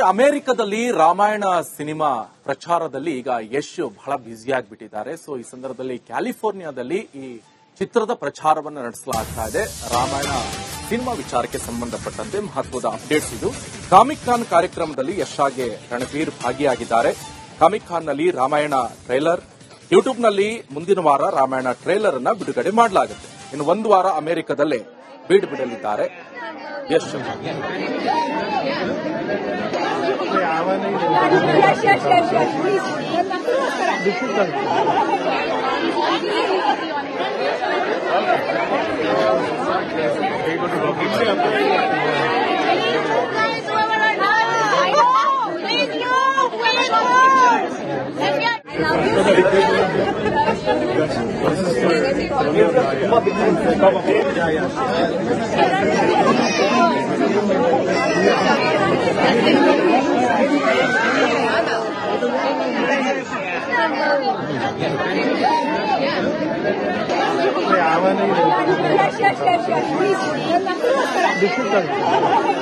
ಅಮೆರಿಕದಲ್ಲಿ ರಾಮಾಯಣ ಸಿನಿಮಾ ಪ್ರಚಾರದಲ್ಲಿ ಈಗ ಯಶ್ ಬಹಳ ಬ್ಯುಸಿ ಆಗಿಬಿಟ್ಟಿದ್ದಾರೆ. ಸೊ ಈ ಸಂದರ್ಭದಲ್ಲಿ ಕ್ಯಾಲಿಫೋರ್ನಿಯಾದಲ್ಲಿ ಈ ಚಿತ್ರದ ಪ್ರಚಾರವನ್ನು ನಡೆಸಲಾಗ್ತಾ ಇದೆ. ರಾಮಾಯಣ ಸಿನಿಮಾ ವಿಚಾರಕ್ಕೆ ಸಂಬಂಧಪಟ್ಟಂತೆ ಮಹತ್ವದ ಅಪ್ಡೇಟ್ಸ್ ಇದು. ಕಾಮಿಕ್ ಕಾನ್ ಕಾರ್ಯಕ್ರಮದಲ್ಲಿ ಯಶ್ ಹಾಗೆ ರಣಬೀರ್ ಭಾಗಿಯಾಗಿದ್ದಾರೆ. ಕಾಮಿಕ್ ಕಾನ್ ನಲ್ಲಿ ರಾಮಾಯಣ ಟ್ರೈಲರ್, ಯೂಟ್ಯೂಬ್ನಲ್ಲಿ ಮುಂದಿನ ವಾರ ರಾಮಾಯಣ ಟ್ರೈಲರ್ ಅನ್ನ ಬಿಡುಗಡೆ ಮಾಡಲಾಗುತ್ತೆ. ಇನ್ನು ಒಂದು ವಾರ ಅಮೆರಿಕದಲ್ಲೇ ಬಿಡಲಿದ್ದಾರೆ ಯಶ್. Please.